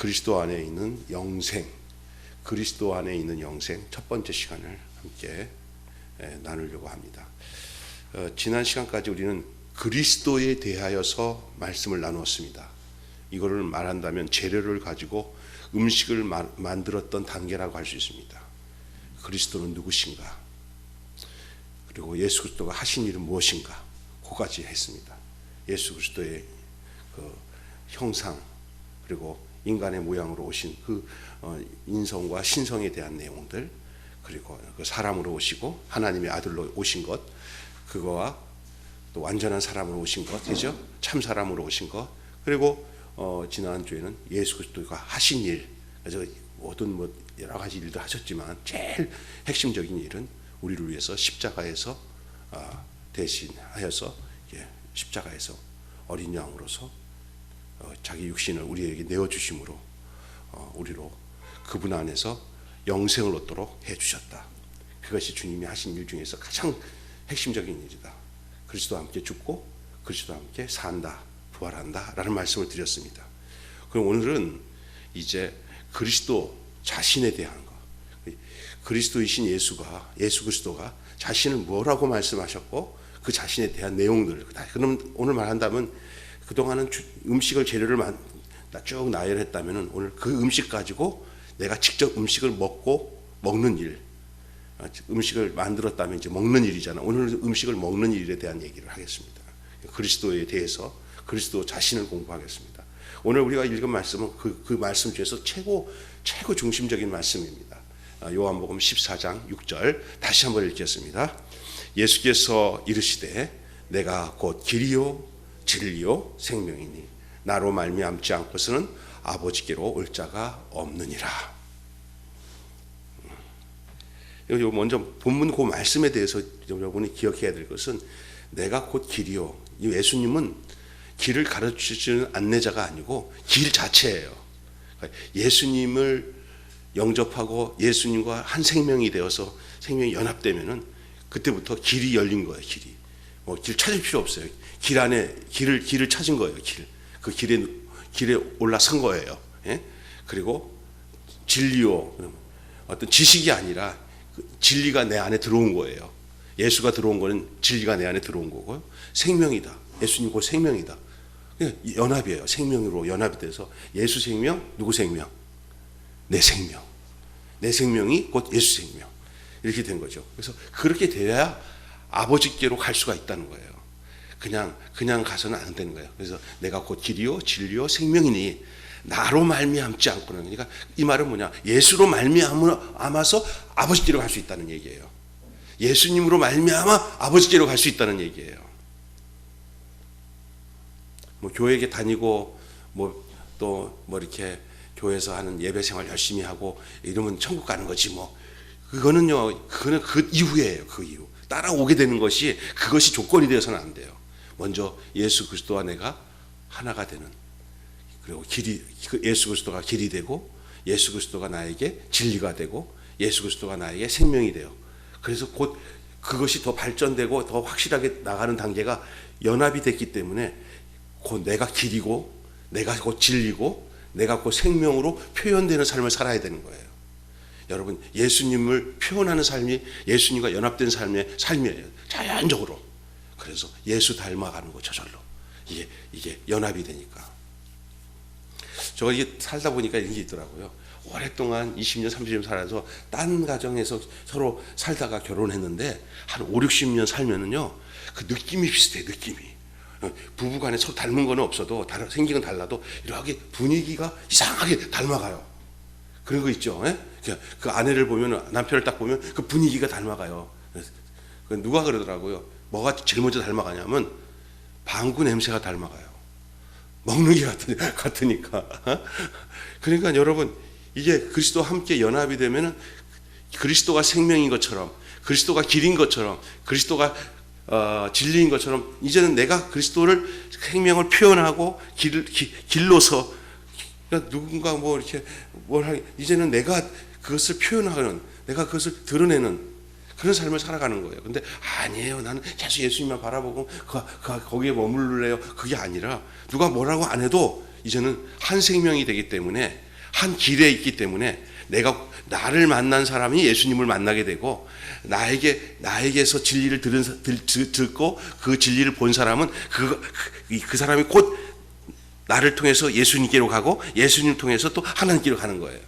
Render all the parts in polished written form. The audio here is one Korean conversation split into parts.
그리스도 안에 있는 영생, 그리스도 안에 있는 영생 첫 번째 시간을 함께 나누려고 합니다. 지난 시간까지 우리는 그리스도에 대하여서 말씀을 나누었습니다. 이거를 말한다면 재료를 가지고 음식을 만들었던 단계라고 할 수 있습니다. 그리스도는 누구신가? 그리고 예수 그리스도가 하신 일은 무엇인가? 그까지 했습니다. 예수 그리스도의 그 형상, 그리고 인간의 모양으로 오신 그 인성과 신성에 대한 내용들, 그리고 그 사람으로 오시고 하나님의 아들로 오신 것, 그거와 또 완전한 사람으로 오신 것, 그죠? 참 사람으로 오신 것, 그리고 지난주에는 예수 그리스도가 하신 일, 그래서 모든 여러 가지 일도 하셨지만 제일 핵심적인 일은 우리를 위해서 십자가에서 대신하여서 십자가에서 어린 양으로서 자기 육신을 우리에게 내어주심으로 우리로 그분 안에서 영생을 얻도록 해주셨다. 그것이 주님이 하신 일 중에서 가장 핵심적인 일이다. 그리스도와 함께 죽고 그리스도와 함께 산다, 부활한다 라는 말씀을 드렸습니다. 그럼 오늘은 이제 그리스도 자신에 대한 것, 그리스도이신 예수 그리스도가 자신을 뭐라고 말씀하셨고 그 자신에 대한 내용들, 그럼 오늘 말한다면 그동안은 음식을 재료를 쭉 나열했다면 오늘 그 음식 가지고 내가 직접 음식을 먹는 일, 음식을 만들었다면 이제 먹는 일이잖아. 오늘 음식을 먹는 일에 대한 얘기를 하겠습니다. 그리스도에 대해서 그리스도 자신을 공부하겠습니다. 오늘 우리가 읽은 말씀은 그 말씀 중에서 최고 중심적인 말씀입니다. 요한복음 14장 6절 다시 한번 읽겠습니다. 예수께서 이르시되 내가 곧 길이요 진리요 생명이니 나로 말미암지 않고서는 아버지께로 올 자가 없느니라. 먼저 본문 그 말씀에 대해서 여러분이 기억해야 될 것은 내가 곧 길이요. 예수님은 길을 가르치시는 안내자가 아니고 길 자체예요. 예수님을 영접하고 예수님과 한 생명이 되어서 생명이 연합되면은 그때부터 길이 열린 거예요. 길 찾을 필요 없어요. 길 안에 길을 찾은 거예요. 그 길에 올라선 거예요. 예? 그리고 진리요, 어떤 지식이 아니라 진리가 내 안에 들어온 거예요. 예수가 들어온 거는 진리가 내 안에 들어온 거고요. 생명이다. 예수님 곧 생명이다. 연합이에요. 생명으로 연합이 돼서 예수 생명, 누구 생명? 내 생명. 내 생명이 곧 예수 생명. 이렇게 된 거죠. 그래서 그렇게 돼야 아버지께로 갈 수가 있다는 거예요. 그냥 가서는 안 되는 거예요. 그래서 내가 곧 길이요 진리요 생명이니 나로 말미암지 않고는, 그러니까 이 말은 뭐냐? 예수로 말미암아서 아버지께로 갈 수 있다는 얘기예요. 예수님으로 말미암아 아버지께로 갈 수 있다는 얘기예요. 교회에 다니고 이렇게 교회에서 하는 예배 생활 열심히 하고 이러면 천국 가는 거지 그거는 그 이후예요. 그 이후 따라오게 되는 것이, 그것이 조건이 되어서는 안 돼요. 먼저 예수 그리스도와 내가 하나가 되는, 그리고 예수 그리스도가 길이 되고 예수 그리스도가 나에게 진리가 되고 예수 그리스도가 나에게 생명이 돼요. 그래서 곧 그것이 더 발전되고 더 확실하게 나가는 단계가 연합이 됐기 때문에 곧 내가 길이고 내가 곧 진리고 내가 곧 생명으로 표현되는 삶을 살아야 되는 거예요. 여러분, 예수님을 표현하는 삶이 예수님과 연합된 삶이에요. 자연적으로. 그래서 예수 닮아가는 거 저절로. 이게 연합이 되니까. 이게 살다 보니까 이런 게 있더라고요. 오랫동안 20년, 30년 살아서 딴 가정에서 서로 살다가 결혼했는데 한 5, 60년 살면은요, 그 느낌이 비슷해요. 느낌이. 부부간에 서로 닮은 건 없어도 생긴 건 달라도 이렇게 분위기가 이상하게 닮아가요. 그런 거 있죠. 예? 그 아내를 보면, 남편을 딱 보면 그 분위기가 닮아가요. 누가 그러더라고요. 뭐가 제일 먼저 닮아가냐면 방구 냄새가 닮아가요. 먹는 게 같으니까. 그러니까 여러분, 이게 그리스도와 함께 연합이 되면은 그리스도가 생명인 것처럼, 그리스도가 길인 것처럼, 그리스도가 진리인 것처럼, 이제는 내가 그리스도를 생명을 표현하고 길로서, 그러니까 누군가 이렇게 이제는 내가 그것을 표현하는, 내가 그것을 드러내는 그런 삶을 살아가는 거예요. 근데 아니에요. 나는 계속 예수님만 바라보고 거기에 머무를래요. 그게 아니라 누가 뭐라고 안 해도 이제는 한 생명이 되기 때문에 한 길에 있기 때문에 나를 만난 사람이 예수님을 만나게 되고 나에게서 진리를 듣고 그 진리를 본 사람은 그 사람이 곧 나를 통해서 예수님께로 가고 예수님을 통해서 또 하나님께로 가는 거예요.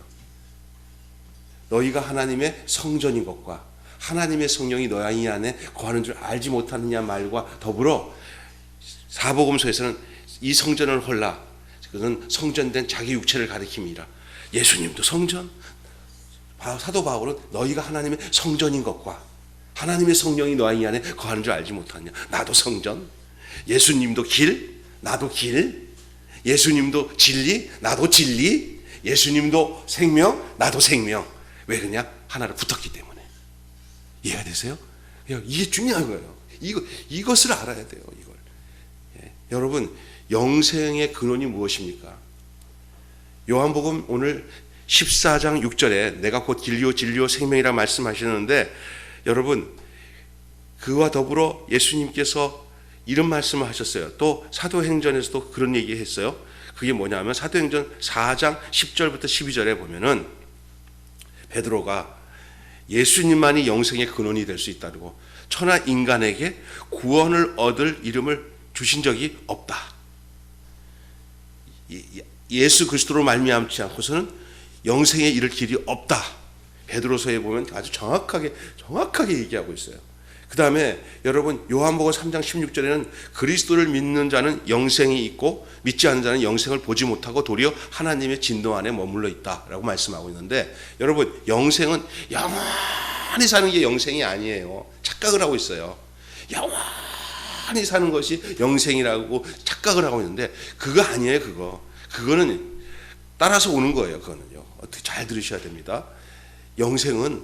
너희가 하나님의 성전인 것과 하나님의 성령이 너희 안에 거하는 줄 알지 못하느냐 말과 더불어 사복음서에서는 이 성전을 헐라, 그것은 성전된 자기 육체를 가리킴이라. 예수님도 성전, 사도 바울은 너희가 하나님의 성전인 것과 하나님의 성령이 너희 안에 거하는 줄 알지 못하느냐. 나도 성전, 예수님도 길, 나도 길, 예수님도 진리, 나도 진리, 예수님도 생명, 나도 생명. 왜 그러냐? 하나를 붙었기 때문에. 이해가 되세요? 이게 중요한 거예요. 이것을 알아야 돼요. 이걸. 예. 여러분, 영생의 근원이 무엇입니까? 요한복음 오늘 14장 6절에 내가 곧 길이요 진리요 생명이라 말씀하시는데, 여러분, 그와 더불어 예수님께서 이런 말씀을 하셨어요. 또 사도행전에서도 그런 얘기 했어요. 그게 뭐냐면 사도행전 4장 10절부터 12절에 보면은 베드로가 예수님만이 영생의 근원이 될 수 있다고, 천하 인간에게 구원을 얻을 이름을 주신 적이 없다. 예수 그리스도로 말미암지 않고서는 영생에 이를 길이 없다. 베드로서에 보면 아주 정확하게 얘기하고 있어요. 그 다음에 여러분 요한복음 3장 16절에는 그리스도를 믿는 자는 영생이 있고 믿지 않는 자는 영생을 보지 못하고 도리어 하나님의 진노 안에 머물러 있다라고 말씀하고 있는데, 여러분 영생은 영원히 사는 게 영생이 아니에요. 착각을 하고 있어요. 영원히 사는 것이 영생이라고 착각을 하고 있는데 그거 아니에요. 그거는 따라서 오는 거예요. 그거는요. 어떻게 잘 들으셔야 됩니다. 영생은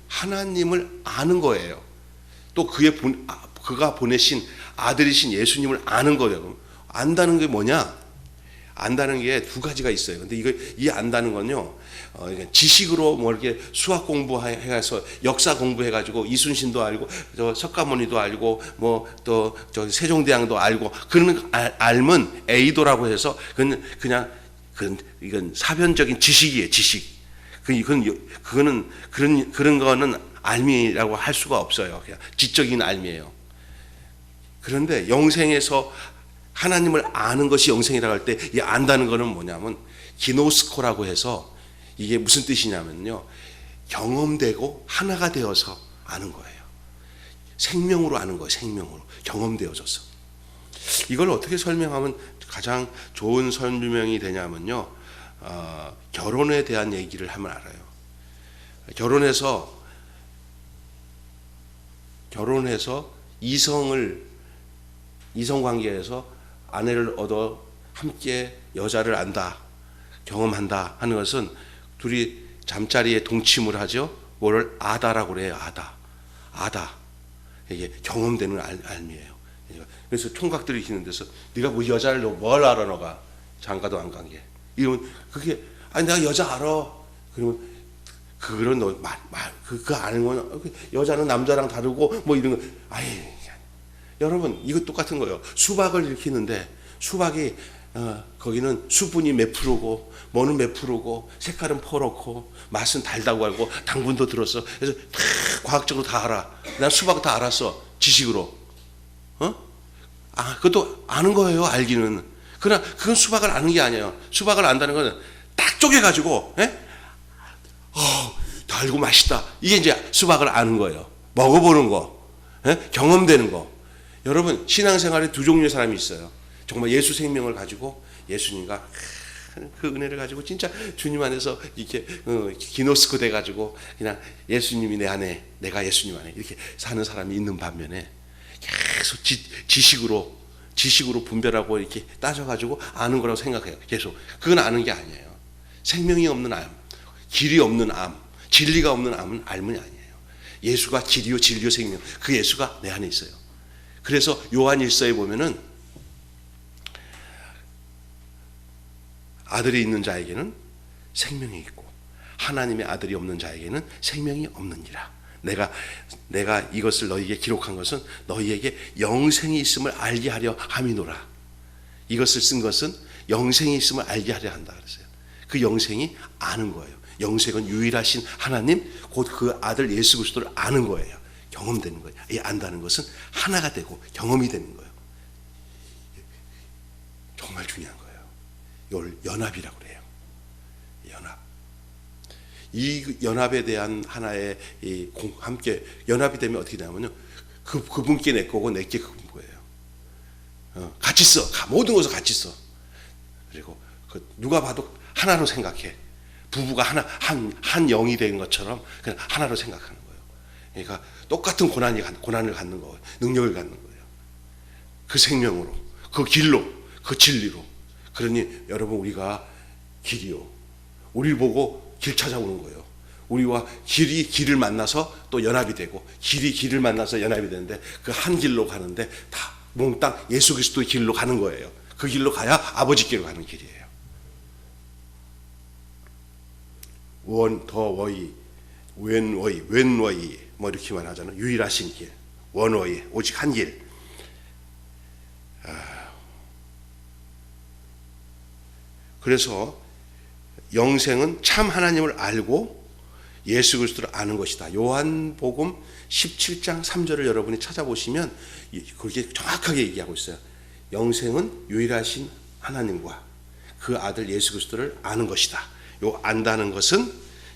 하나님을 아는 거예요. 또 그가 보내신 아들이신 예수님을 아는 거예요. 안다는 게 뭐냐? 안다는 게 두 가지가 있어요. 근데 이 안다는 건요, 지식으로 뭐 이렇게 수학 공부해서 역사 공부해가지고 이순신도 알고, 석가모니도 알고, 뭐 또 세종대왕도 알고, 그런 알면 에이도라고 해서 이건 사변적인 지식이에요. 지식. 그거는 그런 거는 알미라고 할 수가 없어요. 그냥 지적인 알미예요. 그런데 영생에서 하나님을 아는 것이 영생이라고 할 때 이 안다는 거는 뭐냐면 기노스코라고 해서 이게 무슨 뜻이냐면요, 경험되고 하나가 되어서 아는 거예요. 생명으로 아는 거예요. 생명으로 경험되어져서. 이걸 어떻게 설명하면 가장 좋은 설명이 되냐면요, 결혼에 대한 얘기를 하면 알아요. 결혼해서 이성관계에서 아내를 얻어 함께 여자를 안다, 경험한다 하는 것은 둘이 잠자리에 동침을 하죠. 뭐를 아다라고 그래요. 아다. 이게 경험되는 알미예요. 그래서 총각들이 있는 데서 네가 뭐 여자를 뭘 알아, 너가 장가도 안 간 게. 이러면 그게 내가 여자 알아. 그러면 그거는 그거 아는 건 여자는 남자랑 다르고 뭐 이런 거. 여러분 이거 똑같은 거예요. 수박을 일으키는데 수박이 거기는 수분이 몇 프로고 뭐는 몇 프로고 색깔은 퍼렇고 맛은 달다고 알고 당분도 들었어. 그래서 다 과학적으로 다 알아. 난 수박 다 알았어. 지식으로. 그것도 아는 거예요. 알기는. 그러나 그건 수박을 아는 게 아니에요. 수박을 안다는 건 딱 쪼개가지고, 달고 맛있다. 이게 이제 수박을 아는 거예요. 먹어보는 거, 경험되는 거. 여러분, 신앙생활에 두 종류의 사람이 있어요. 정말 예수 생명을 가지고 예수님과 그 은혜를 가지고 진짜 주님 안에서 이렇게 기노스코 돼가지고 그냥 예수님이 내 안에, 내가 예수님 안에 이렇게 사는 사람이 있는 반면에 계속 지식으로 분별하고 이렇게 따져가지고 아는 거라고 생각해요. 계속. 그건 아는 게 아니에요. 생명이 없는 암, 길이 없는 암, 진리가 없는 암은 알문이 아니에요. 예수가 길이요 진리요 생명, 그 예수가 내 안에 있어요. 그래서 요한 1서에 보면은 아들이 있는 자에게는 생명이 있고 하나님의 아들이 없는 자에게는 생명이 없느니라. 내가 이것을 너희에게 기록한 것은 너희에게 영생이 있음을 알게 하려 함이노라. 이것을 쓴 것은 영생이 있음을 알게 하려 한다 그랬어요. 그 영생이 아는 거예요. 영생은 유일하신 하나님 곧 그 아들 예수 그리스도를 아는 거예요. 경험되는 거예요. 이 안다는 것은 하나가 되고 경험이 되는 거예요. 정말 중요한 거예요. 이걸 연합이라고 그래요. 연합. 이 연합에 대한 하나의 함께 연합이 되면 어떻게 되냐면요. 그분께 내 거고 내게 그분 거예요. 같이 써. 모든 것을 같이 써. 그리고 누가 봐도 하나로 생각해. 부부가 한 영이 된 것처럼 그냥 하나로 생각하는 거예요. 그러니까 똑같은 고난을 갖는 거예요. 능력을 갖는 거예요. 그 생명으로, 그 길로, 그 진리로. 그러니 여러분 우리가 길이요. 우리를 보고 길 찾아오는 거예요. 우리와 길이 길을 만나서 또 연합이 되고 길이 길을 만나서 연합이 되는데 그 한 길로 가는데 다 몽땅 예수 그리스도의 길로 가는 거예요. 그 길로 가야 아버지께로 가는 길이에요. 원더워이, 웬워이 뭐 이렇게만 하잖아요. 유일하신 길, 원워이, 오직 한 길. 그래서 영생은 참 하나님을 알고 예수 그리스도를 아는 것이다. 요한복음 17장 3절을 여러분이 찾아보시면 그게 정확하게 얘기하고 있어요. 영생은 유일하신 하나님과 그 아들 예수 그리스도를 아는 것이다. 요 안다는 것은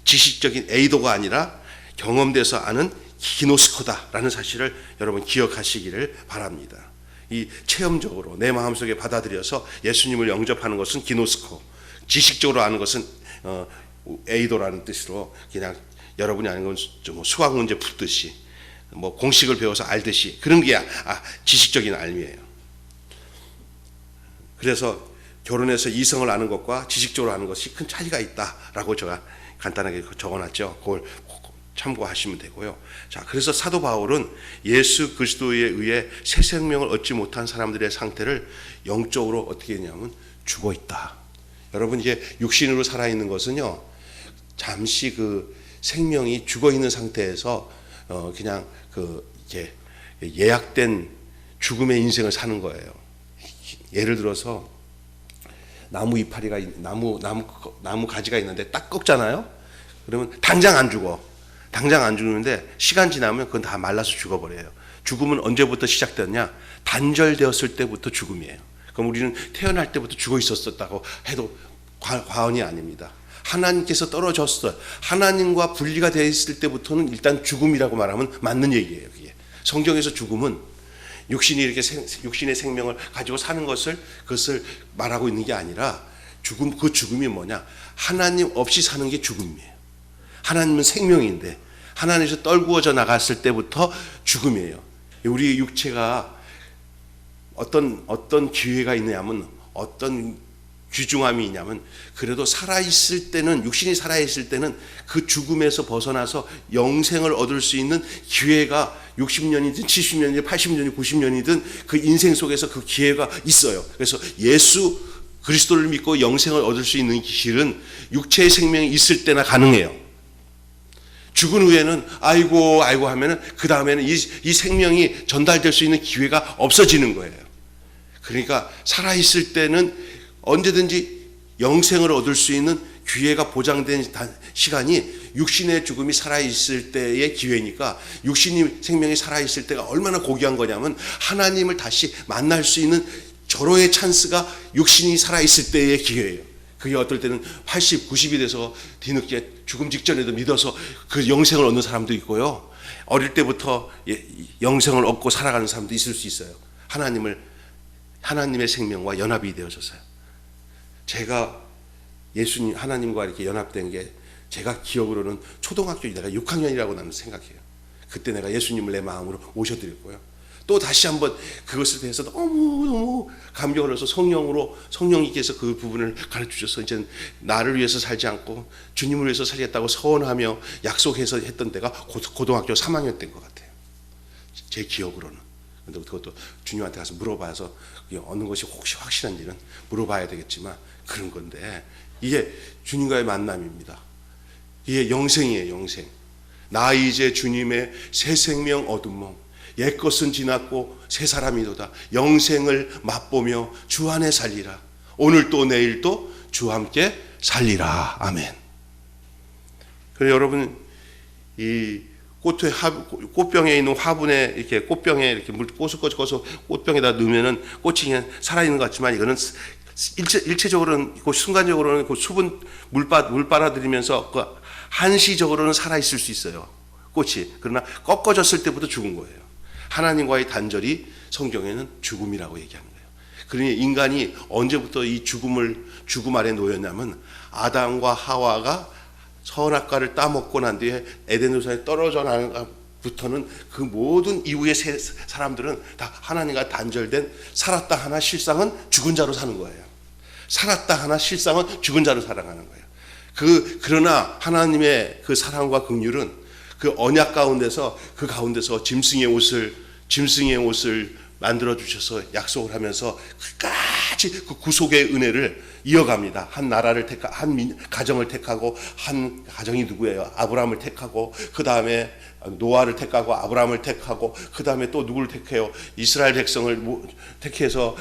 지식적인 에이도가 아니라 경험돼서 아는 기노스코다라는 사실을 여러분 기억하시기를 바랍니다. 이 체험적으로 내 마음속에 받아들여서 예수님을 영접하는 것은 기노스코, 지식적으로 아는 것은 에이도라는 뜻으로 그냥 여러분이 아는 건 좀 수학 문제 풀듯이 뭐 공식을 배워서 알듯이 그런 게 지식적인 알미예요. 그래서 결혼해서 이성을 아는 것과 지식적으로 아는 것이 큰 차이가 있다라고 제가 간단하게 적어놨죠. 그걸 참고하시면 되고요. 자, 그래서 사도 바울은 예수 그리스도에 의해 새 생명을 얻지 못한 사람들의 상태를 영적으로 어떻게 했냐면 죽어 있다. 여러분 이게 육신으로 살아 있는 것은요, 잠시 그 생명이 죽어 있는 상태에서 그냥 이렇게 예약된 죽음의 인생을 사는 거예요. 예를 들어서 나무 이파리가 나무 가지가 있는데 딱 꺾잖아요. 그러면 당장 안 죽는데 시간 지나면 그건 다 말라서 죽어버려요. 죽음은 언제부터 시작되었냐? 단절되었을 때부터 죽음이에요. 그럼 우리는 태어날 때부터 죽어 있었다고 해도 과언이 아닙니다. 하나님께서 떨어졌어요. 하나님과 분리가 되어 있을 때부터는 일단 죽음이라고 말하면 맞는 얘기예요. 그게. 성경에서 죽음은 육신이 이렇게 육신의 생명을 가지고 사는 그것을 말하고 있는 게 아니라 그 죽음이 뭐냐? 하나님 없이 사는 게 죽음이에요. 하나님은 생명인데 하나님에서 떨구어져 나갔을 때부터 죽음이에요. 우리 육체가 어떤 기회가 있냐면 어떤 귀중함이 있냐면 그래도 살아있을 때는 육신이 살아있을 때는 그 죽음에서 벗어나서 영생을 얻을 수 있는 기회가 60년이든 70년이든 80년이든 90년이든 그 인생 속에서 그 기회가 있어요. 그래서 예수 그리스도를 믿고 영생을 얻을 수 있는 길은 육체의 생명이 있을 때나 가능해요. 죽은 후에는 아이고 하면은 그 다음에는 이 생명이 전달될 수 있는 기회가 없어지는 거예요. 그러니까 살아있을 때는 언제든지 영생을 얻을 수 있는 기회가 보장된 시간이 육신의 죽음이 살아있을 때의 기회니까 육신의 생명이 살아있을 때가 얼마나 고귀한 거냐면 하나님을 다시 만날 수 있는 절호의 찬스가 육신이 살아있을 때의 기회예요. 그게 어떨 때는 80, 90이 돼서 뒤늦게 죽음 직전에도 믿어서 그 영생을 얻는 사람도 있고요. 어릴 때부터 영생을 얻고 살아가는 사람도 있을 수 있어요. 하나님의 생명과 연합이 되어져서요. 제가 예수님 하나님과 이렇게 연합된 게 제가 기억으로는 초등학교 내가 6학년이라고 나는 생각해요. 그때 내가 예수님을 내 마음으로 모셔드렸고요. 또 다시 한번 그것에 대해서 너무 감격을 해서 성령님께서 그 부분을 가르치셔서 이제 나를 위해서 살지 않고 주님을 위해서 살겠다고 서원하며 약속해서 했던 때가 고등학교 3학년 때인 것 같아요. 제 기억으로는. 근데 그것도 주님한테 가서 물어봐서 어느 것이 혹시 확실한지는 물어봐야 되겠지만 그런 건데 이게 주님과의 만남입니다. 이게 영생이에요. 영생. 나 이제 주님의 새 생명 얻음mo 옛것은 지났고 새 사람이도다. 영생을 맛보며 주 안에 살리라. 오늘 또 내일 또 주와 함께 살리라. 아멘. 그래 여러분, 이 꽃병에 있는 화분에 이렇게 꽃병에 이렇게 꽃을 꺼서 꽃병에다 넣으면은 꽃이 그냥 살아있는 것 같지만 이거는 일체적으로는 그 순간적으로는 그 수분 물 빨아들이면서 그 한시적으로는 살아있을 수 있어요, 꽃이. 그러나 꺾어졌을 때부터 죽은 거예요. 하나님과의 단절이 성경에는 죽음이라고 얘기하는 거예요. 그러니 인간이 언제부터 이 죽음 아래 놓였냐면 아담과 하와가 선악과를 따먹고 난 뒤에 에덴 동산에 떨어져 나는 부터는 그 모든 이후의 사람들은 다 하나님과 단절된 살았다 하나 실상은 죽은 자로 사는 거예요. 살았다 하나 실상은 죽은 자로 살아가는 거예요. 그러나 하나님의 그 사랑과 긍휼은 그 언약 가운데서 그 가운데서 짐승의 옷을 만들어 주셔서 약속을 하면서 끝까지 그 구속의 은혜를 이어갑니다. 한 나라를 한 가정을 택하고, 한 가정이 누구예요? 아브라함을 택하고, 그 다음에 노아를 택하고, 아브라함을 택하고, 그 다음에 또 누구를 택해요? 이스라엘 백성을 택해서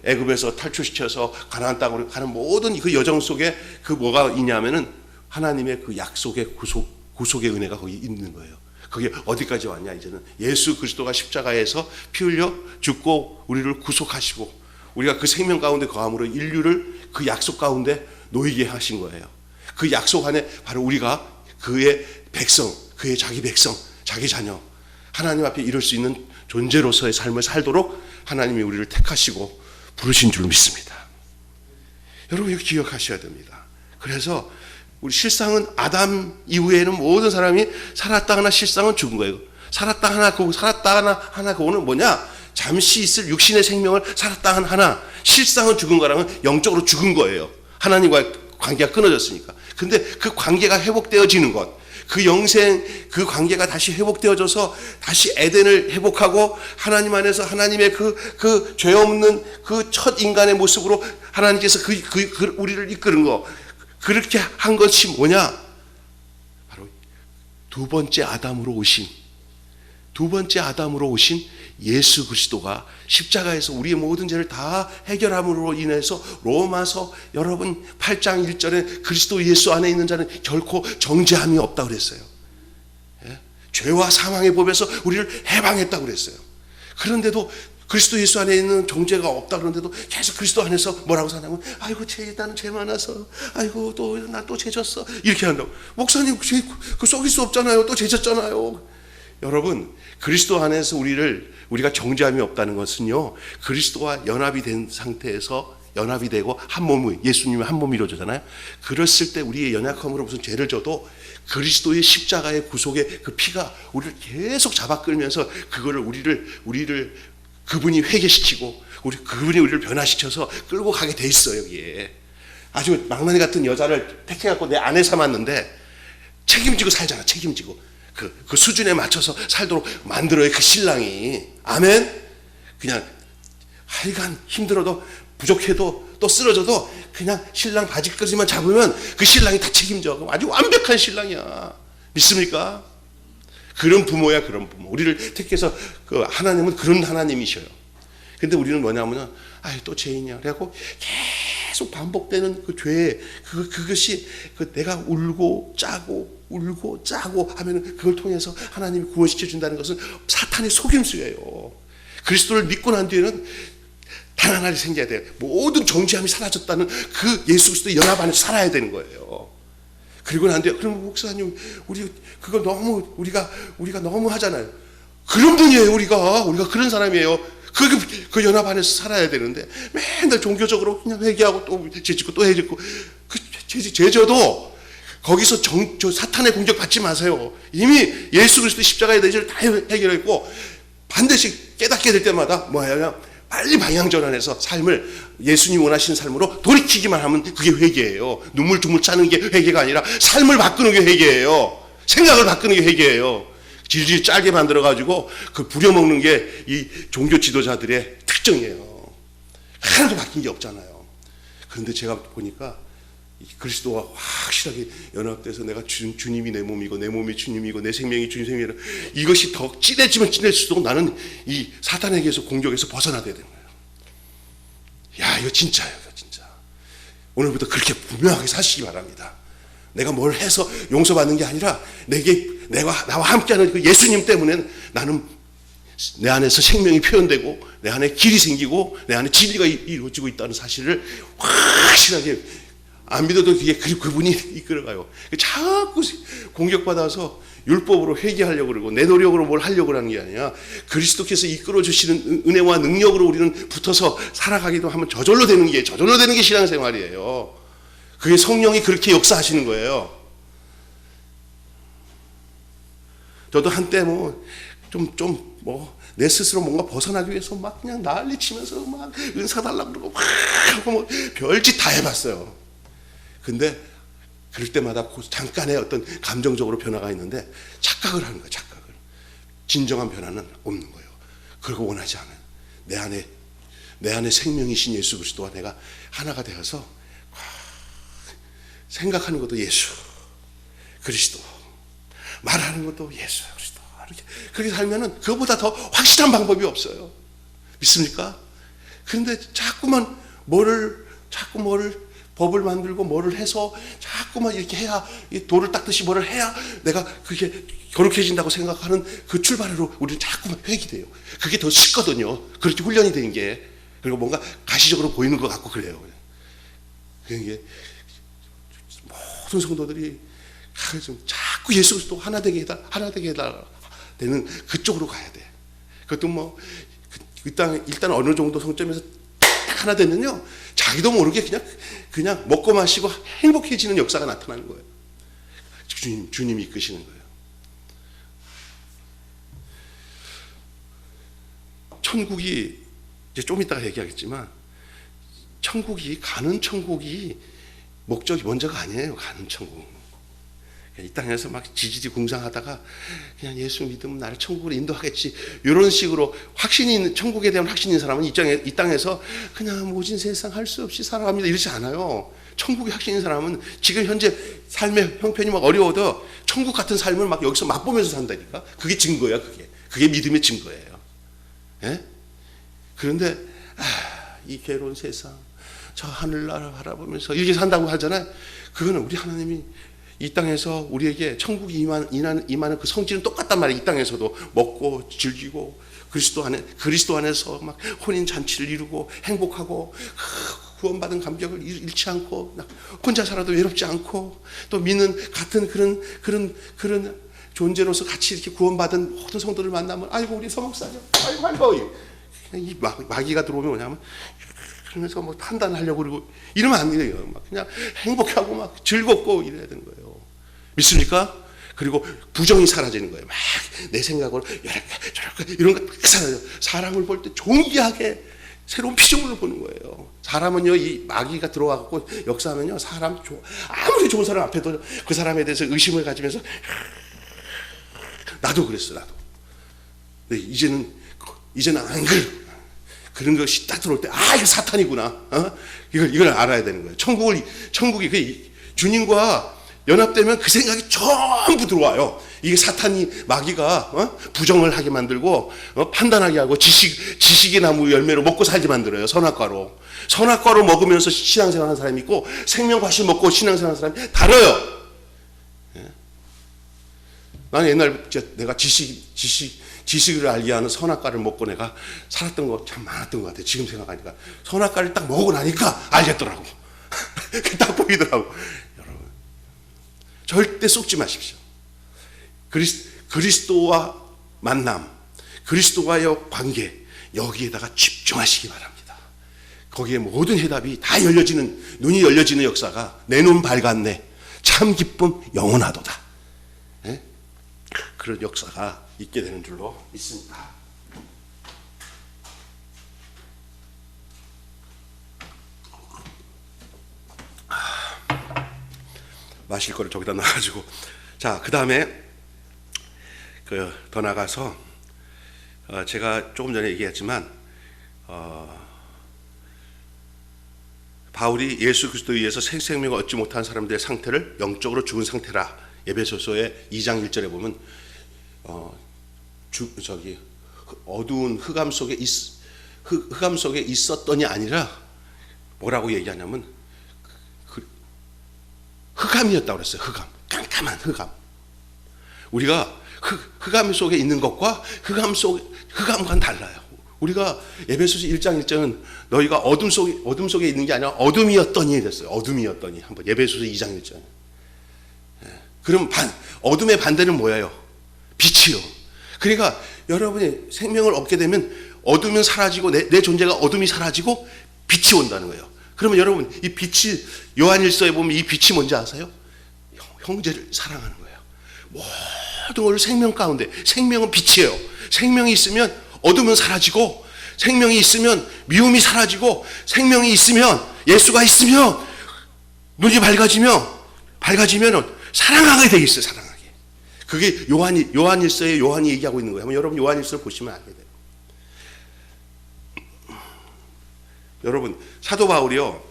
애굽에서 탈출시켜서 가나안 땅으로 가는 모든 그 여정 속에 그 뭐가 있냐면은 하나님의 그 약속의 구속의 은혜가 거기 있는 거예요. 그게 어디까지 왔냐? 이제는 예수 그리스도가 십자가에서 피 흘려 죽고 우리를 구속하시고 우리가 그 생명 가운데 거함으로 인류를 그 약속 가운데 놓이게 하신 거예요. 그 약속 안에 바로 우리가 그의 백성, 그의 자기 백성, 자기 자녀, 하나님 앞에 이룰 수 있는 존재로서의 삶을 살도록 하나님이 우리를 택하시고 부르신 줄 믿습니다. 여러분 이거 기억하셔야 됩니다. 그래서 우리 실상은 아담 이후에는 모든 사람이 살았다 하나 실상은 죽은 거예요. 살았다 하나 그거는 뭐냐? 잠시 있을 육신의 생명을 살았다 하나 실상은 죽은 거랑은 영적으로 죽은 거예요. 하나님과의 관계가 끊어졌으니까. 근데 그 관계가 회복되어지는 것, 그 영생, 그 관계가 다시 회복되어져서 다시 에덴을 회복하고 하나님 안에서 하나님의 그 죄 없는 그 첫 인간의 모습으로 하나님께서 우리를 이끄는 거, 그렇게 한 것이 뭐냐? 바로 두 번째 아담으로 오신 예수 그리스도가 십자가에서 우리의 모든 죄를 다 해결함으로 인해서 로마서 여러분 8장 1절에 그리스도 예수 안에 있는 자는 결코 정죄함이 없다고 그랬어요. 예? 죄와 사망의 법에서 우리를 해방했다고 그랬어요. 그런데도 그리스도 예수 안에 있는 정죄가 없다 그런데도 계속 그리스도 안에서 뭐라고 사냐면 아이고 나는 죄 많아서 아이고 나 또 죄 졌어 이렇게 한다고. 목사님 그 속일 수 없잖아요. 또 죄 졌잖아요. 여러분 그리스도 안에서 우리가 정죄함이 없다는 것은요, 그리스도와 연합이 된 상태에서 연합이 되고 한 몸이, 예수님의 한 몸이 이루어지잖아요. 그랬을 때 우리의 연약함으로 무슨 죄를 져도 그리스도의 십자가의 구속의 그 피가 우리를 계속 잡아 끌면서 그거를 우리를 그분이 회개시키고 그분이 우리를 변화시켜서 끌고 가게 돼 있어요. 여기에 아주 망나니 같은 여자를 택해갖고 내 아내 삼았는데 책임지고 살잖아. 책임지고 그 수준에 맞춰서 살도록 만들어요. 그 신랑이. 아멘. 그냥 하여간 힘들어도 부족해도 또 쓰러져도 그냥 신랑 바지끄지만 잡으면 그 신랑이 다 책임져. 아주 완벽한 신랑이야. 믿습니까? 그런 부모야. 그런 부모. 우리를 택해서 하나님은 그런 하나님이셔요. 근데 우리는 뭐냐면은 또 죄인이야. 그래갖고 계속 반복되는 그 죄, 그것이 내가 울고 짜고 하면은 그걸 통해서 하나님이 구원시켜 준다는 것은 사탄의 속임수예요. 그리스도를 믿고 난 뒤에는 단 하나를 생겨야 돼요. 모든 정죄함이 사라졌다는 그 예수 그리스도의 연합 안에서 살아야 되는 거예요. 그리고 난 뒤에 그럼 목사님 그거 너무 우리가 너무 하잖아요. 그런 분이에요. 우리가 그런 사람이에요. 그 연합 안에서 살아야 되는데 맨날 종교적으로 그냥 회개하고 또 죄짓고 또 해짓고 죄져도 거기서 저 사탄의 공격 받지 마세요. 이미 예수 그리스도 십자가의 대죄를 다 해결했고 반드시 깨닫게 될 때마다 뭐예요? 빨리 방향 전환해서 삶을 예수님 원하시는 삶으로 돌이키기만 하면 그게 회개예요. 눈물 짜는 게 회개가 아니라 삶을 바꾸는 게 회개예요. 생각을 바꾸는 게 회개예요. 질질 짜게 만들어가지고 그 부려먹는 게 이 종교 지도자들의 특징이에요. 하나도 바뀐 게 없잖아요. 그런데 제가 보니까 그리스도와 확실하게 연합돼서 내가 주님이 내 몸이고 내 몸이 주님이고 내 생명이 주님 생명이라 이것이 더 진해지면 진해질수록 나는 이 사탄에게서 공격에서 벗어나야 되는 거예요. 야 이거 진짜예요. 이거 진짜. 오늘부터 그렇게 분명하게 사시기 바랍니다. 내가 뭘 해서 용서받는 게 아니라 내가 나와 함께하는 그 예수님 때문에 나는 내 안에서 생명이 표현되고 내 안에 길이 생기고 내 안에 진리가 이루어지고 있다는 사실을 확실하게 안 믿어도 그분이 이끌어가요. 자꾸 공격받아서 율법으로 회개하려고 그러고 내 노력으로 뭘 하려고 하는 게 아니라 그리스도께서 이끌어 주시는 은혜와 능력으로 우리는 붙어서 살아가기도 하면 저절로 되는 게 신앙생활이에요. 그게 성령이 그렇게 역사하시는 거예요. 저도 한때 내 스스로 뭔가 벗어나기 위해서 막 그냥 난리 치면서 막 은사 달라고 그러고 막 하고 뭐 별짓 다 해봤어요. 근데 그럴 때마다 잠깐의 어떤 감정적으로 변화가 있는데 착각을 하는 거예요. 착각을. 진정한 변화는 없는 거예요. 그러고 원하지 않아요. 내 안에 생명이신 예수 그리스도와 내가 하나가 되어서 생각하는 것도 예수 그리스도, 말하는 것도 예수 그리스도. 그렇게 살면은 그거보다 더 확실한 방법이 없어요. 믿습니까? 그런데 자꾸만 법을 만들고 뭐를 해서 자꾸만 이렇게 해야, 돌을 닦듯이 뭐를 해야 내가 그게 거룩해진다고 생각하는 그 출발으로 우리는 자꾸만 회귀돼요. 그게 더 쉽거든요. 그렇게 훈련이 된 게. 그리고 뭔가 가시적으로 보이는 것 같고 그래요. 그게 모든 성도들이 자꾸 예수 그리스도 하나 되게 해달라 되는 그쪽으로 가야 돼. 그것도 일단 어느 정도 성점에서 하나 되면요, 자기도 모르게 그냥 먹고 마시고 행복해지는 역사가 나타나는 거예요. 주님이 이끄시는 거예요. 천국이 이제 좀 이따가 얘기하겠지만, 가는 천국이 목적이 먼저가 아니에요. 가는 천국. 이 땅에서 막 지지지 궁상하다가 그냥 예수 믿으면 나를 천국으로 인도하겠지, 이런 식으로 천국에 대한 확신인 사람은 이 땅에서 그냥 모진 세상 할 수 없이 살아갑니다 이러지 않아요. 천국의 확신인 사람은 지금 현재 삶의 형편이 막 어려워도 천국 같은 삶을 막 여기서 맛보면서 산다니까. 그게 증거야. 그게 믿음의 증거예요. 예? 그런데 이 괴로운 세상, 저 하늘나라 바라보면서 이렇게 산다고 하잖아요. 그거는 우리 하나님이 이 땅에서 우리에게 천국이 임하는 그 성질은 똑같단 말이에요. 이 땅에서도 먹고 즐기고 그리스도 안에서 막 혼인 잔치를 이루고 행복하고 구원받은 감격을 잃지 않고 혼자 살아도 외롭지 않고 또 믿는 같은 그런 존재로서 같이 이렇게 구원받은 모든 성도를 만나면 아이고 우리 서목사님 아이고 이 마귀가 들어오면 뭐냐면 그러면서 뭐 판단하려고 그러고 이러면 안 돼요. 막 그냥 행복하고 막 즐겁고 이래야 되는 거예요. 믿습니까? 그리고 부정이 사라지는 거예요. 막 내 생각으로 저렇게 이런 거 사라져. 사람을 볼 때 존귀하게 새로운 피조물을 보는 거예요. 사람은요, 이 마귀가 들어와갖고 역사하면요, 아무리 좋은 사람 앞에도 그 사람에 대해서 의심을 가지면서 나도 그랬어, 나도. 근데 이제는 안 그래. 그런 것이 딱 들어올 때, 이거 사탄이구나. 이걸 알아야 되는 거예요. 천국이 주님과 연합되면 그 생각이 전부 들어와요. 이게 마귀가 부정을 하게 만들고 판단하게 하고 지식의 나무 열매로 먹고 살게 만들어요. 선악과로 먹으면서 신앙생활 하는 사람이 있고 생명과실 먹고 신앙생활 하는 사람이 다르요. 예? 나는 옛날 내가 지식을 알게 하는 선악과를 먹고 내가 살았던 거 참 많았던 것 같아요. 지금 생각하니까 선악과를 딱 먹고 나니까 알겠더라고. 딱 보이더라고. 여러분, 절대 속지 마십시오. 그리스도와 만남, 그리스도와의 관계, 여기에다가 집중하시기 바랍니다. 거기에 모든 해답이 다 눈이 열려지는 역사가 내 눈 밝았네, 참 기쁨 영원하도다. 예? 그런 역사가 있게 되는 줄로 믿습니다. 마실 거를 저기다 놔가지고, 자, 그 다음에 더 나가서 제가 조금 전에 얘기했지만 바울이 예수 그리스도에 의해서 생명을 얻지 못한 사람들의 상태를 영적으로 죽은 상태라, 에베소서의 2장 1절에 보면 어두운 흑암 속에 있었더니 아니라 뭐라고 얘기하냐면 흑암이었다고 그랬어요. 흑암. 깜깜한 흑암. 우리가 흑암 속에 있는 것과 흑암과는 달라요. 우리가 에베소서 1장 1절은 너희가 어둠 속에 있는 게 아니라 어둠이었더니 됐어요. 어둠이었더니. 한번 에베소서 2장 1절. 그럼 어둠의 반대는 뭐예요? 빛이요. 그러니까 여러분이 생명을 얻게 되면 어둠은 사라지고 내 존재가 어둠이 사라지고 빛이 온다는 거예요. 그러면 여러분 이 빛이 요한일서에 보면 이 빛이 뭔지 아세요? 형제를 사랑하는 거예요. 모든 걸 생명 가운데 생명은 빛이에요. 생명이 있으면 어둠은 사라지고 생명이 있으면 미움이 사라지고 생명이 있으면 예수가 있으면 눈이 밝아지면 사랑하게 돼 있어요. 사랑하게. 그게 요한일서에 요한이 얘기하고 있는 거예요. 여러분 요한일서 보시면 알게 돼요. 여러분 사도 바울이요.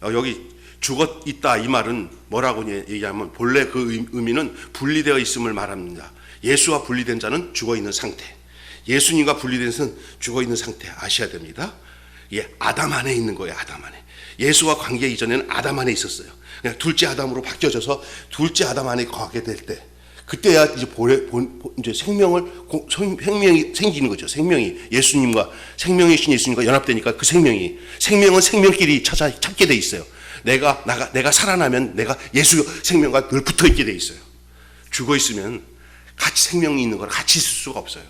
여기 죽어 있다 이 말은 뭐라고 얘기하면 본래 그 의미는 분리되어 있음을 말합니다. 예수와 분리된 자는 죽어 있는 상태. 예수님과 분리된 자는 죽어 있는 상태 아셔야 됩니다. 예, 아담 안에 있는 거예요. 아담 안에. 예수와 관계 이전에는 아담 안에 있었어요. 그냥 둘째 아담으로 바뀌어져서 둘째 아담 안에 거하게 될 때, 그때야 이제 생명이 생기는 거죠. 생명이 예수님과 생명이신 예수님과 연합되니까 그 생명은 생명끼리 찾게 돼 있어요. 내가 살아나면 내가 예수 생명과 늘 붙어 있게 돼 있어요. 죽어 있으면 같이 생명이 있는 거랑 같이 있을 수가 없어요.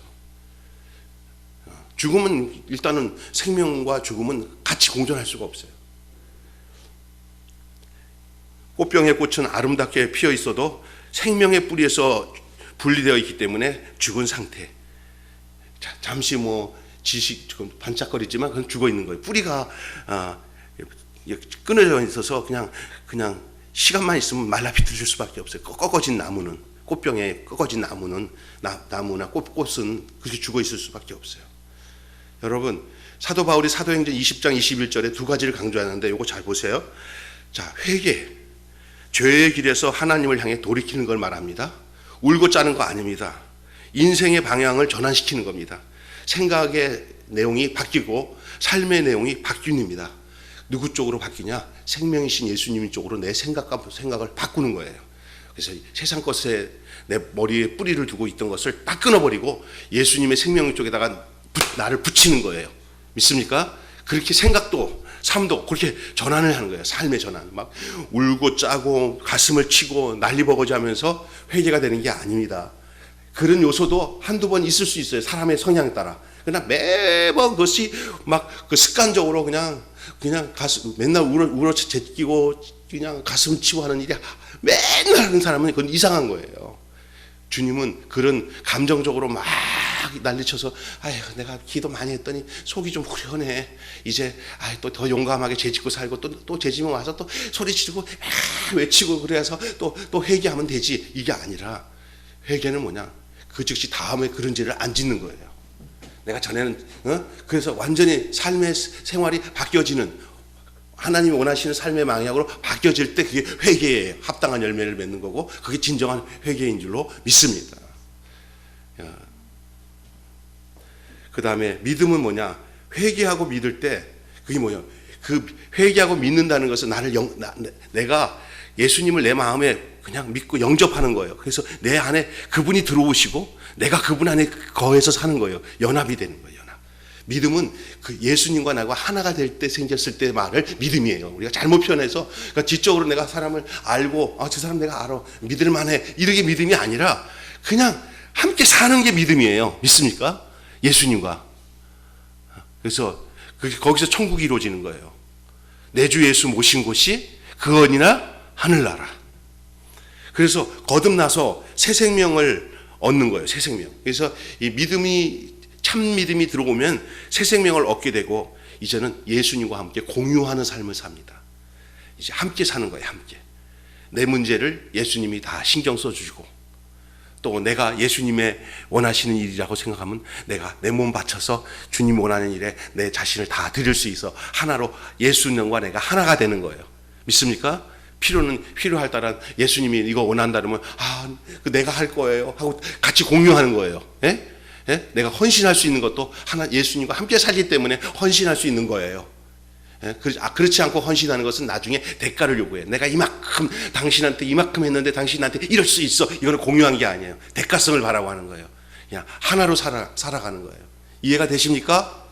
죽음은 일단은 생명과 죽음은 같이 공존할 수가 없어요. 꽃병의 꽃은 아름답게 피어 있어도 생명의 뿌리에서 분리되어 있기 때문에 죽은 상태. 잠시 지식 반짝거리지만 그건 죽어 있는 거예요. 뿌리가 끊어져 있어서 그냥 시간만 있으면 말라 비틀어질 수밖에 없어요. 꺾어진 나무는, 꽃병에 꺾어진 나무나 꽃은 그렇게 죽어 있을 수밖에 없어요. 여러분 사도 바울이 사도행전 20장 21절에 두 가지를 강조하는데 이거 잘 보세요. 자, 회개. 죄의 길에서 하나님을 향해 돌이키는 걸 말합니다. 울고 짜는 거 아닙니다. 인생의 방향을 전환시키는 겁니다. 생각의 내용이 바뀌고 삶의 내용이 바뀝니다. 누구 쪽으로 바뀌냐? 생명이신 예수님 쪽으로 내 생각을 바꾸는 거예요. 그래서 세상 것에 내 머리에 뿌리를 두고 있던 것을 딱 끊어버리고 예수님의 생명 쪽에다가 나를 붙이는 거예요. 믿습니까? 그렇게 생각도 삶도 그렇게 전환을 하는 거예요. 삶의 전환. 막 울고 짜고 가슴을 치고 난리버거지 하면서 회개가 되는 게 아닙니다. 그런 요소도 한두 번 있을 수 있어요. 사람의 성향에 따라. 그러나 매번 그것이 막 그 습관적으로 그냥 맨날 울어 제끼고 그냥 가슴 치고 하는 일이 맨날 하는 사람은 그건 이상한 거예요. 주님은 그런 감정적으로 막 난리쳐서 아휴 내가 기도 많이 했더니 속이 좀 후련해. 이제 또 더 용감하게 죄짓고 살고 또 죄지면 와서 또 소리 지르고 외치고 그래서 또 회개하면 되지. 이게 아니라 회개는 뭐냐? 그 즉시 다음에 그런 죄를 안 짓는 거예요. 내가 전에는 그래서 완전히 삶의 생활이 바뀌어지는 하나님이 원하시는 삶의 방향으로 바뀌어질 때 그게 회개에 합당한 열매를 맺는 거고 그게 진정한 회개인 줄로 믿습니다. 그 다음에 믿음은 뭐냐? 회개하고 믿을 때 그게 뭐냐? 그 회개하고 믿는다는 것은 내가 예수님을 내 마음에 그냥 믿고 영접하는 거예요. 그래서 내 안에 그분이 들어오시고 내가 그분 안에 거해서 사는 거예요. 연합이 되는 거예요. 믿음은 그 예수님과 나가 하나가 될 때 생겼을 때 말을 믿음이에요. 우리가 잘못 표현해서 그러니까 지적으로 내가 사람을 알고 저 사람 내가 알아 믿을 만해 이렇게 믿음이 아니라 그냥 함께 사는 게 믿음이에요. 믿습니까? 예수님과. 그래서 거기서 천국이 이루어지는 거예요. 내 주 예수 모신 곳이 그 언이나 하늘나라. 그래서 거듭나서 새 생명을 얻는 거예요. 새 생명. 그래서 이 믿음이 참 믿음이 들어오면 새 생명을 얻게 되고 이제는 예수님과 함께 공유하는 삶을 삽니다. 이제 함께 사는 거예요. 함께. 내 문제를 예수님이 다 신경 써주시고 또 내가 예수님의 원하시는 일이라고 생각하면 내가 내 몸 바쳐서 주님 원하는 일에 내 자신을 다 드릴 수 있어 하나로 예수님과 내가 하나가 되는 거예요. 믿습니까? 필요할 따라 예수님이 이거 원한다 그러면 내가 할 거예요 하고 같이 공유하는 거예요. 예? 예? 내가 헌신할 수 있는 것도 하나 예수님과 함께 살기 때문에 헌신할 수 있는 거예요. 그렇지 않고 헌신하는 것은 나중에 대가를 요구해. 내가 이만큼 당신한테 이만큼 했는데 당신한테 이럴 수 있어. 이거는 공유한 게 아니에요. 대가성을 바라고 하는 거예요. 그냥 하나로 살아가는 거예요. 이해가 되십니까?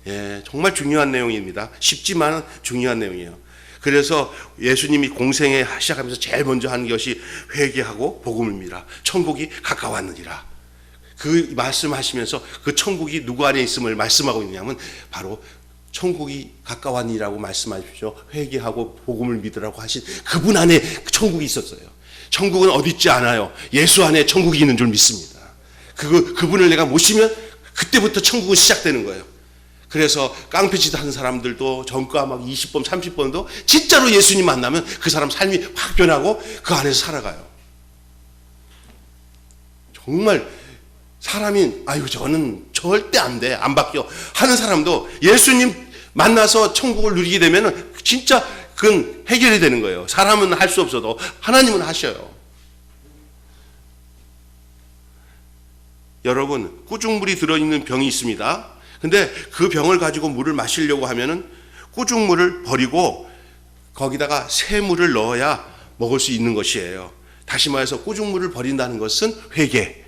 예, 정말 중요한 내용입니다. 쉽지만 중요한 내용이에요. 그래서 예수님이 공생에 시작하면서 제일 먼저 한 것이 회개하고 복음입니다. 천국이 가까웠느니라. 그 말씀하시면서 그 천국이 누구 안에 있음을 말씀하고 있냐면 바로 천국이 가까웠니라고 말씀하십시오. 회개하고 복음을 믿으라고 하신 그분 안에 천국이 있었어요. 천국은 어디 있지 않아요. 예수 안에 천국이 있는 줄 믿습니다. 그분을 내가 모시면 그때부터 천국은 시작되는 거예요. 그래서 깡패짓 한 사람들도 전과 막 20번, 30번도 진짜로 예수님 만나면 그 사람 삶이 확 변하고 그 안에서 살아가요. 정말 사람이 아유 저는 절대 안 돼, 안 바뀌어 하는 사람도 예수님 만나서 천국을 누리게 되면 진짜 그건 해결이 되는 거예요. 사람은 할 수 없어도 하나님은 하셔요. 여러분, 꾸중물이 들어있는 병이 있습니다. 근데 그 병을 가지고 물을 마시려고 하면은 꾸중물을 버리고 거기다가 새물을 넣어야 먹을 수 있는 것이에요. 다시 말해서 꾸중물을 버린다는 것은 회개.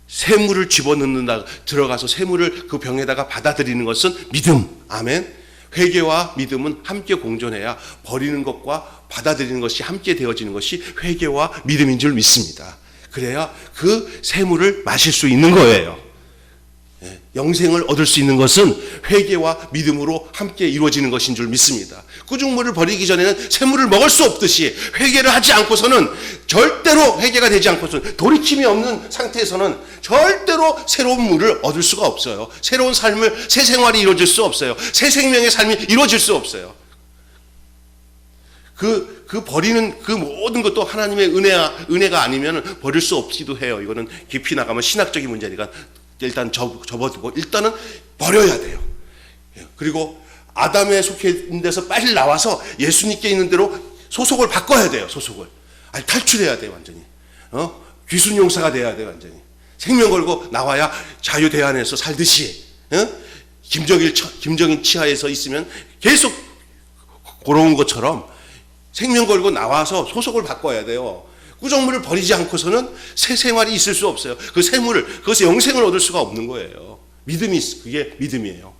새물을 집어넣는다, 들어가서 새물을 그 병에다가 받아들이는 것은 믿음. 아멘. 회개와 믿음은 함께 공존해야 버리는 것과 받아들이는 것이 함께 되어지는 것이 회개와 믿음인 줄 믿습니다. 그래야 그 새물을 마실 수 있는 거예요. 영생을 얻을 수 있는 것은 회개와 믿음으로 함께 이루어지는 것인 줄 믿습니다. 꾸중물을 버리기 전에는 새물을 먹을 수 없듯이 회개를 하지 않고서는 절대로 회개가 되지 않고서는 돌이킴이 없는 상태에서는 절대로 새로운 물을 얻을 수가 없어요. 새로운 삶을, 새 생활이 이루어질 수 없어요. 새 생명의 삶이 이루어질 수 없어요. 그 버리는 그 모든 것도 하나님의 은혜가 아니면 버릴 수 없기도 해요. 이거는 깊이 나가면 신학적인 문제니까 일단 접어두고 일단은 버려야 돼요. 그리고 아담에 속해 있는 데서 빨리 나와서 예수님께 있는 대로 소속을 바꿔야 돼요. 소속을. 아니 탈출해야 돼요. 완전히. 귀순용사가 돼야 돼요. 완전히. 생명 걸고 나와야 자유 대안에서 살듯이. 김정일 치하에서 있으면 계속 고러운 것처럼 생명 걸고 나와서 소속을 바꿔야 돼요. 꾸중물을 버리지 않고서는 새 생활이 있을 수 없어요. 그 새물을, 그것에 영생을 얻을 수가 없는 거예요. 그게 믿음이에요.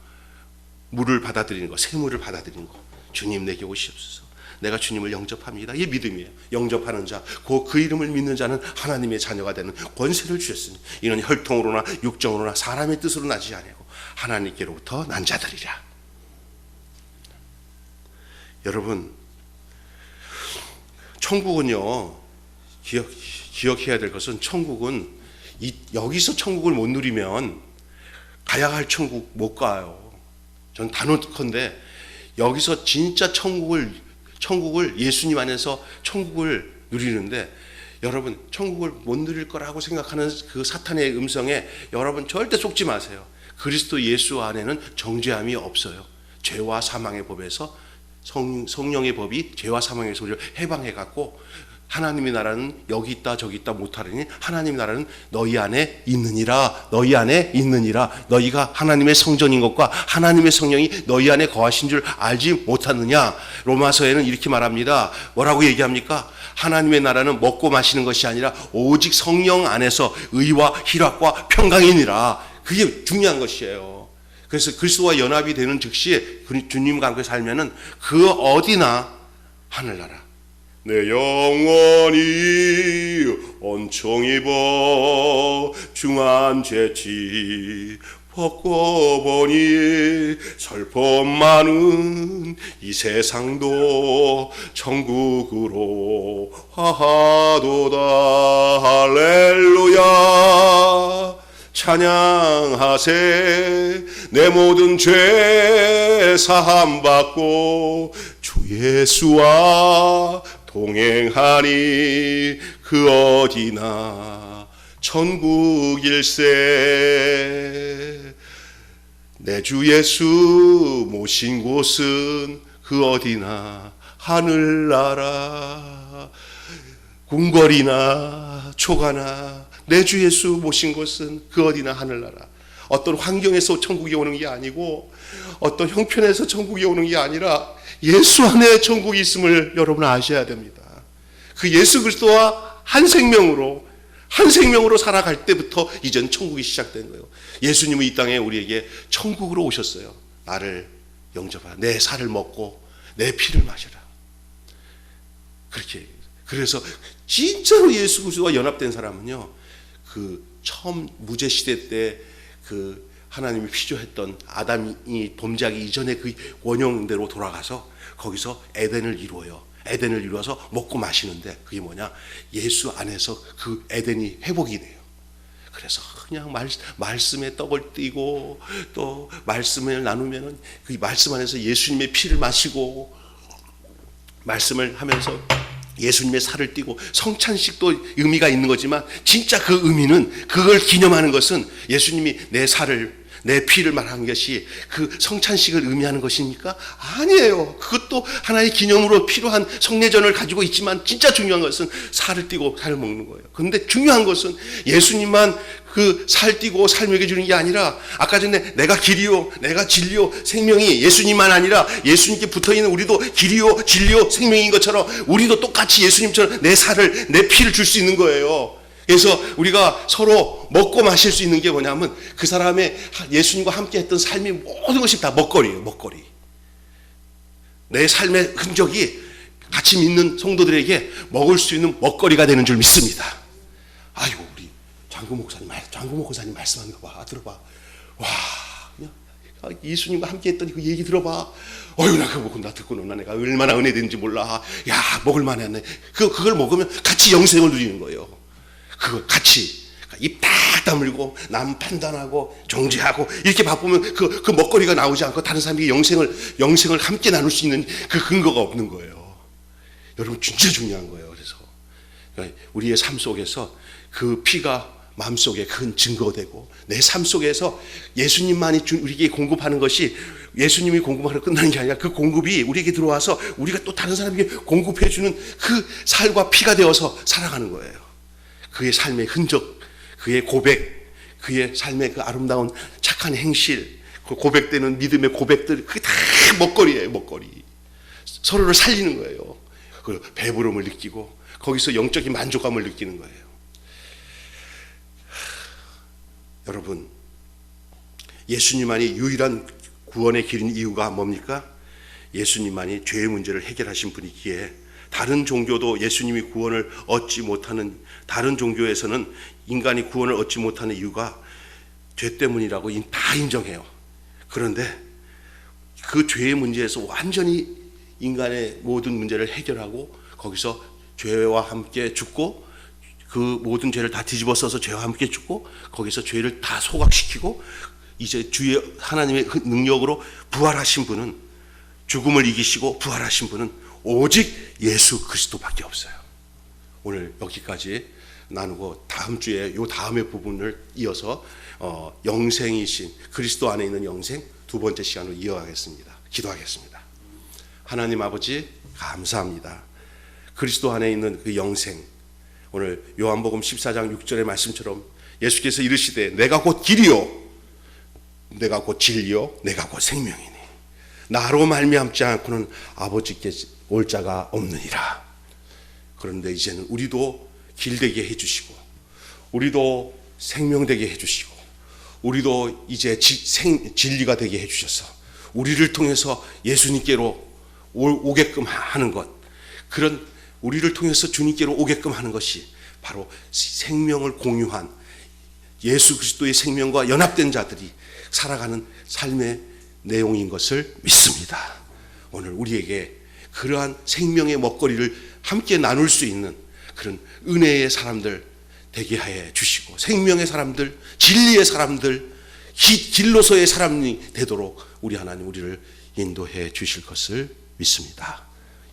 물을 받아들이는 거, 새물을 받아들이는 거. 주님 내게 오시옵소서. 내가 주님을 영접합니다. 이게 믿음이에요. 영접하는 자, 그 이름을 믿는 자는 하나님의 자녀가 되는 권세를 주셨으니 이는 혈통으로나 육정으로나 사람의 뜻으로 나지 아니하고 하나님께로부터 난 자들이라. 여러분, 천국은요, 기억해야 될 것은 천국은 여기서 천국을 못 누리면 가야 할 천국 못 가요. 전 단언컨대 여기서 진짜 천국을 예수님 안에서 천국을 누리는데 여러분 천국을 못 누릴 거라고 생각하는 그 사탄의 음성에 여러분 절대 속지 마세요. 그리스도 예수 안에는 정죄함이 없어요. 죄와 사망의 법에서 성령의 법이 죄와 사망의 소리를 해방해갖고 하나님의 나라는 여기 있다 저기 있다 못하느니 하나님의 나라는 너희 안에 있느니라. 너희 안에 있느니라. 너희가 하나님의 성전인 것과 하나님의 성령이 너희 안에 거하신 줄 알지 못하느냐. 로마서에는 이렇게 말합니다. 뭐라고 얘기합니까? 하나님의 나라는 먹고 마시는 것이 아니라 오직 성령 안에서 의와 희락과 평강이니라. 그게 중요한 것이에요. 그래서 그리스도와 연합이 되는 즉시 주님과 함께 살면은 그 어디나 하늘나라. 내 영혼이 온총 입어 중한 죄치 벗고 보니 슬픔 많은 이 세상도 천국으로 하하도다. 할렐루야. 찬양하세. 내 모든 죄 사함 받고 주 예수와 동행하니 그 어디나 천국일세. 내 주 예수 모신 곳은 그 어디나 하늘나라. 궁궐이나 초가나 내 주 예수 모신 곳은 그 어디나 하늘나라. 어떤 환경에서 천국이 오는 게 아니고 어떤 형편에서 천국이 오는 게 아니라 예수 안에 천국이 있음을 여러분 아셔야 됩니다. 그 예수 그리스도와 한 생명으로 살아갈 때부터 이젠 천국이 시작된 거예요. 예수님은 이 땅에 우리에게 천국으로 오셨어요. 나를 영접하라. 내 살을 먹고 내 피를 마셔라. 그렇게. 그래서 진짜로 예수 그리스도와 연합된 사람은요, 그 처음 무제 시대 때 그 하나님이 피조했던 아담이 범죄하기 이전에 그 원형대로 돌아가서 거기서 에덴을 이루어요. 에덴을 이루어서 먹고 마시는데 그게 뭐냐? 예수 안에서 그 에덴이 회복이 돼요. 그래서 그냥 말씀에 떡을 띄고 또 말씀을 나누면은 그 말씀 안에서 예수님의 피를 마시고 말씀을 하면서 예수님의 살을 띠고 성찬식도 의미가 있는 거지만 진짜 그 의미는 그걸 기념하는 것은 예수님이 내 피를 말하는 것이 그 성찬식을 의미하는 것입니까? 아니에요. 그것도 하나의 기념으로 필요한 성례전을 가지고 있지만 진짜 중요한 것은 살을 띠고 살을 먹는 거예요. 그런데 중요한 것은 예수님만 그 살 띠고 살 먹여주는 게 아니라 아까 전에 내가 길이요 내가 진리요 생명이 예수님만 아니라 예수님께 붙어있는 우리도 길이요 진리요 생명인 것처럼 우리도 똑같이 예수님처럼 내 살을 내 피를 줄 수 있는 거예요. 그래서 우리가 서로 먹고 마실 수 있는 게 뭐냐면 그 사람의 예수님과 함께 했던 삶이 모든 것이 다 먹거리예요. 먹거리. 내 삶의 흔적이 같이 믿는 성도들에게 먹을 수 있는 먹거리가 되는 줄 믿습니다. 아이고 우리 장구 목사님 말씀하는 거 봐. 들어봐. 와 그냥 예수님과 함께 했던 그 얘기 들어봐. 어휴 나 그거 나 듣고 논나 내가 얼마나 은혜되는지 몰라. 야 먹을 만했네. 그걸 먹으면 같이 영생을 누리는 거예요. 그거 같이 입 딱 다물고 남 판단하고 정죄하고 이렇게 바쁘면 그 먹거리가 나오지 않고 다른 사람에게 영생을 함께 나눌 수 있는 그 근거가 없는 거예요. 여러분 진짜 중요한 거예요. 그래서 우리의 삶 속에서 그 피가 마음속에 큰 증거가 되고 내 삶 속에서 예수님만이 우리에게 공급하는 것이 예수님이 공급하러 끝나는 게 아니라 그 공급이 우리에게 들어와서 우리가 또 다른 사람에게 공급해 주는 그 살과 피가 되어서 살아가는 거예요. 그의 삶의 흔적, 그의 고백, 그의 삶의 그 아름다운 착한 행실, 그 고백되는 믿음의 고백들, 그게 다 먹거리예요, 먹거리. 서로를 살리는 거예요. 그 배부름을 느끼고 거기서 영적인 만족감을 느끼는 거예요. 여러분, 예수님만이 유일한 구원의 길인 이유가 뭡니까? 예수님만이 죄의 문제를 해결하신 분이기에 다른 종교도 예수님이 구원을 얻지 못하는 다른 종교에서는 인간이 구원을 얻지 못하는 이유가 죄 때문이라고 다 인정해요. 그런데 그 죄의 문제에서 완전히 인간의 모든 문제를 해결하고 거기서 죄와 함께 죽고 그 모든 죄를 다 뒤집어 써서 죄와 함께 죽고 거기서 죄를 다 소각시키고 이제 주의 하나님의 능력으로 부활하신 분은 죽음을 이기시고 부활하신 분은 오직 예수 그리스도밖에 없어요. 오늘 여기까지 나누고 다음 주에 요 다음의 부분을 이어서 영생이신 그리스도 안에 있는 영생 두 번째 시간으로 이어가겠습니다. 기도하겠습니다. 하나님 아버지 감사합니다. 그리스도 안에 있는 그 영생, 오늘 요한복음 14장 6절의 말씀처럼 예수께서 이르시되 내가 곧 길이요 내가 곧 진리요 내가 곧 생명이니 나로 말미암지 않고는 아버지께 올 자가 없느니라. 그런데 이제는 우리도 길되게 해주시고 우리도 생명되게 해주시고 우리도 이제 진리가 되게 해주셔서 우리를 통해서 예수님께로 오게끔 하는 것, 그런 우리를 통해서 주님께로 오게끔 하는 것이 바로 생명을 공유한 예수 그리스도의 생명과 연합된 자들이 살아가는 삶의 내용인 것을 믿습니다. 오늘 우리에게 그러한 생명의 먹거리를 함께 나눌 수 있는 그런 은혜의 사람들 되게 하여 주시고 생명의 사람들, 진리의 사람들, 길로서의 사람이 되도록 우리 하나님 우리를 인도해 주실 것을 믿습니다.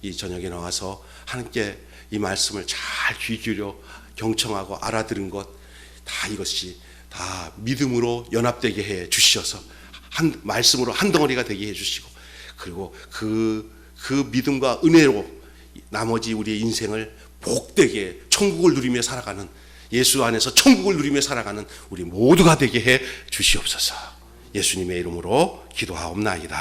이 저녁에 나와서 함께 이 말씀을 잘 귀 기울여 경청하고 알아들은 것 다 이것이 다 믿음으로 연합되게 해 주셔서 한 말씀으로 한 덩어리가 되게 해 주시고 그리고 그 믿음과 은혜로 나머지 우리의 인생을 복되게 천국을 누리며 살아가는 예수 안에서 천국을 누리며 살아가는 우리 모두가 되게 해 주시옵소서. 예수님의 이름으로 기도하옵나이다.